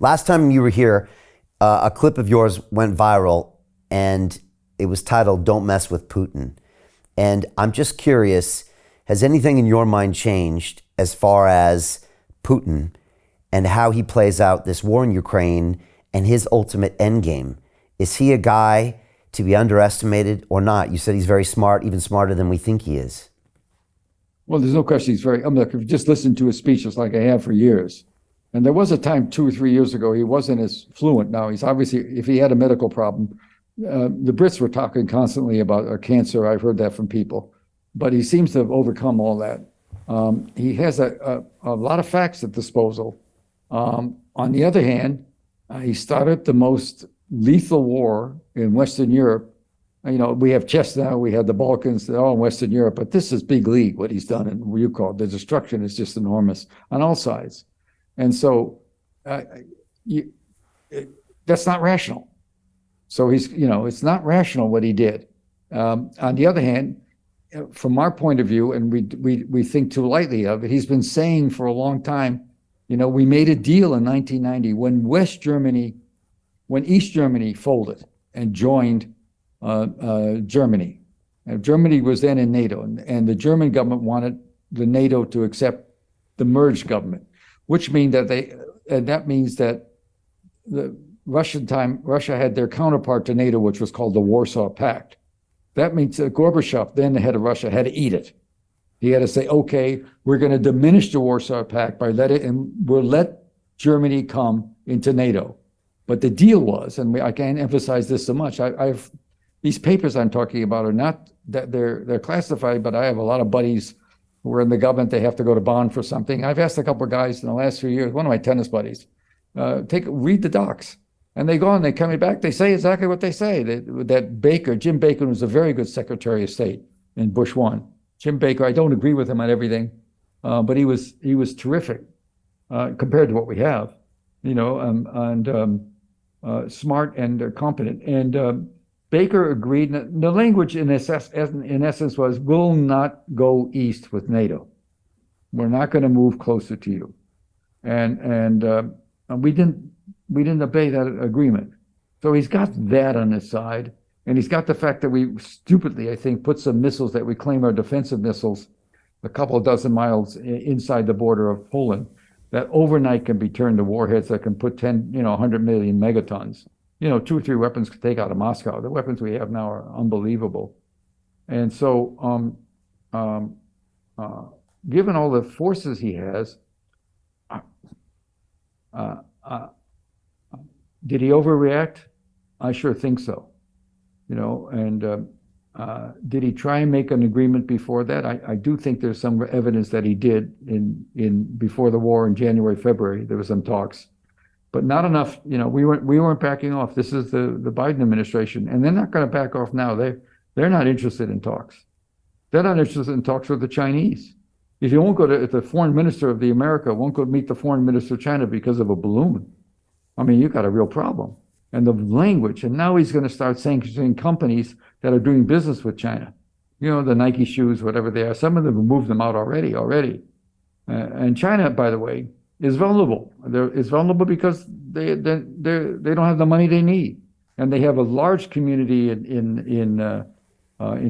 Last time you were here, a clip of yours went viral, and it was titled, "Don't Mess with Putin." And I'm just curious, has anything in your mind changed as far as Putin and how he plays out this war in Ukraine and his ultimate endgame? Is he a guy to be underestimated or not? You said he's very smart, even smarter than we think he is. Well, there's no question he's very, if you just listen to his speeches like I have for years, and there was a time 2 or 3 years ago, he wasn't as fluent. Now he's obviously, if he had a medical problem, the Brits were talking constantly about a cancer. I've heard that from people, but he seems to have overcome all that. He has a lot of facts at disposal. On the other hand, he started the most lethal war in Western Europe. You know, we have chess now, we have the Balkans, they're all in Western Europe, but this is big league, what he's done, and what you call it. The destruction is just enormous on all sides. And so that's not rational. So he's, it's not rational what he did. On the other hand, from our point of view, and we think too lightly of it, he's been saying for a long time, we made a deal in 1990 when East Germany folded and joined Germany. And Germany was then in NATO, and the German government wanted the NATO to accept the merged government, which means that the Russia had their counterpart to NATO, which was called the Warsaw Pact. That means that Gorbachev, then the head of Russia, had to eat it. He had to say, okay, we're going to diminish the Warsaw Pact we'll let Germany come into NATO. But the deal was, and I can't emphasize this so much, these papers I'm talking about are not, that they're classified, but I have a lot of buddies who are in the government. They have to go to bond for something. I've asked a couple of guys in the last few years, one of my tennis buddies, read the docs. And they go and they come back, they say exactly what they say. That Jim Baker, was a very good Secretary of State in Bush 1. Jim Baker, I don't agree with him on everything, but he was terrific compared to what we have, smart and competent. And Baker agreed. The language in essence was, "We'll not go east with NATO. We're not going to move closer to you," and we didn't obey that agreement. So he's got that on his side, and he's got the fact that we stupidly, I think, put some missiles that we claim are defensive missiles, a couple of dozen miles inside the border of Poland, that overnight can be turned to warheads that can put 100 million megatons. 2 or 3 weapons could take out of Moscow. The weapons we have now are unbelievable. And so, given all the forces he has, did he overreact? I sure think so. Did he try and make an agreement before that? I do think there's some evidence that he did in before the war in January, February. There was some talks, but not enough. We weren't backing off. This is the Biden administration, and they're not going to back off now. They're not interested in talks. They're not interested in talks with the Chinese. If you won't go if the foreign minister of America won't go meet the foreign minister of China because of a balloon, I mean, you've got a real problem. And the language, and now he's going to start sanctioning companies that are doing business with China. The Nike shoes, whatever they are. Some of them have moved them out already. And China, by the way, is vulnerable. It's vulnerable because they don't have the money they need, and they have a large community in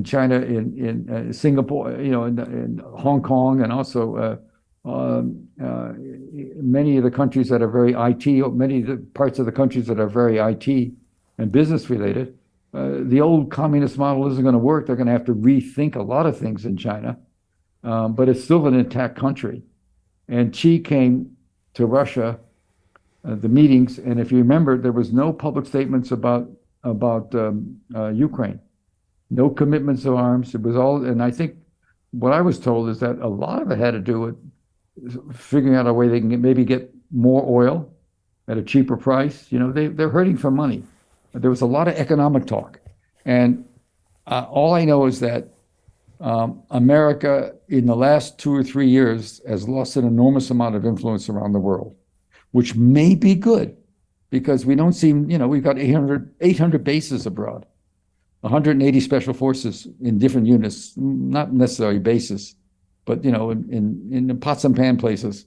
China, in Singapore, in Hong Kong, and also many of the countries that are very IT, many of the parts of the countries that are very IT and business related. The old communist model isn't going to work. They're going to have to rethink a lot of things in China, but it's still an intact country. And Xi came to Russia, the meetings, and if you remember, there was no public statements about Ukraine, no commitments of arms. It was all, and I think what I was told is that a lot of it had to do with figuring out a way they can maybe get more oil at a cheaper price. They're hurting for money. There was a lot of economic talk. And all I know is that America in the last 2 or 3 years has lost an enormous amount of influence around the world, which may be good because we don't seem, we've got 800 bases abroad, 180 special forces in different units, not necessarily bases, but in the pots and pan places.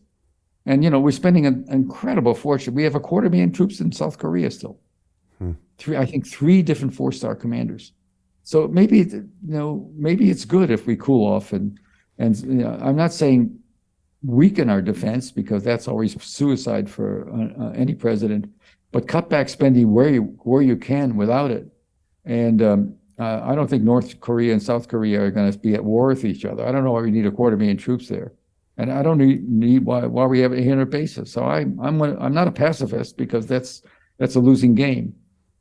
And, we're spending an incredible fortune. We have 250,000 troops in South Korea still. I think three different 4-star commanders. So maybe, maybe it's good if we cool off and I'm not saying weaken our defense, because that's always suicide for any president, but cut back spending where you can without it. And I don't think North Korea and South Korea are going to be at war with each other. I don't know why we need 250,000 troops there. And I don't need why we have 800 bases. So I'm not a pacifist, because that's a losing game.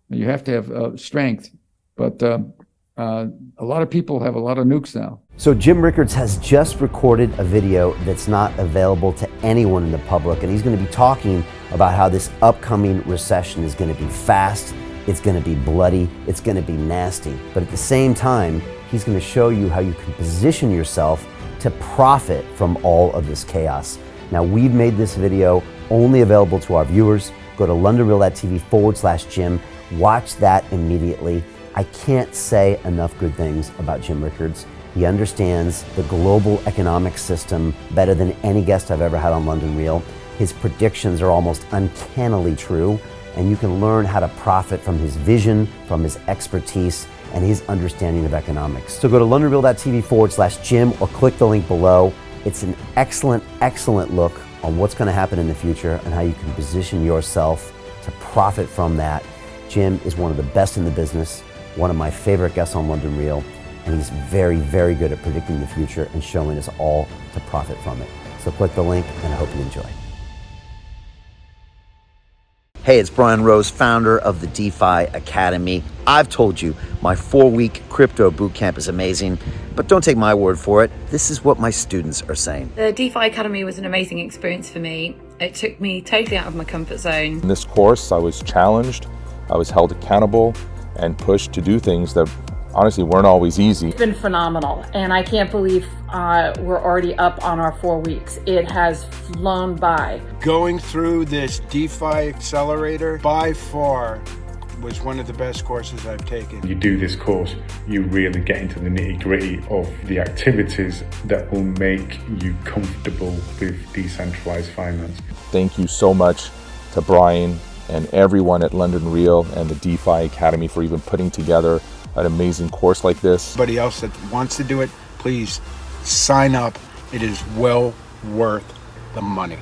You have to have strength, but a lot of people have a lot of nukes now. So Jim Rickards has just recorded a video that's not available to anyone in the public, and he's going to be talking about how this upcoming recession is going to be fast, it's going to be bloody, it's going to be nasty. But at the same time, he's going to show you how you can position yourself to profit from all of this chaos. Now, we've made this video only available to our viewers. Go to londonreal.tv/Jim. Watch that immediately. I can't say enough good things about Jim Rickards. He understands the global economic system better than any guest I've ever had on London Real. His predictions are almost uncannily true, and you can learn how to profit from his vision, from his expertise, and his understanding of economics. So go to londonreal.tv/Jim or click the link below. It's an excellent, excellent look on what's going to happen in the future and how you can position yourself to profit from that. Jim is one of the best in the business, one of my favorite guests on London Real, and he's very, very good at predicting the future and showing us all to profit from it. So click the link, and I hope you enjoy. Hey, it's Brian Rose, founder of the DeFi Academy. I've told you my 4-week crypto bootcamp is amazing, but don't take my word for it. This is what my students are saying. The DeFi Academy was an amazing experience for me. It took me totally out of my comfort zone. In this course, I was challenged, I was held accountable, and pushed to do things that honestly weren't always easy. It's been phenomenal, and I can't believe we're already up on our 4 weeks. It has flown by. Going through this DeFi accelerator by far was one of the best courses I've taken. You do this course, you really get into the nitty-gritty of the activities that will make you comfortable with decentralized finance. Thank you so much to Brian and everyone at London Real and the DeFi Academy for even putting together an amazing course like this. Anybody else that wants to do it, please sign up. It is well worth the money.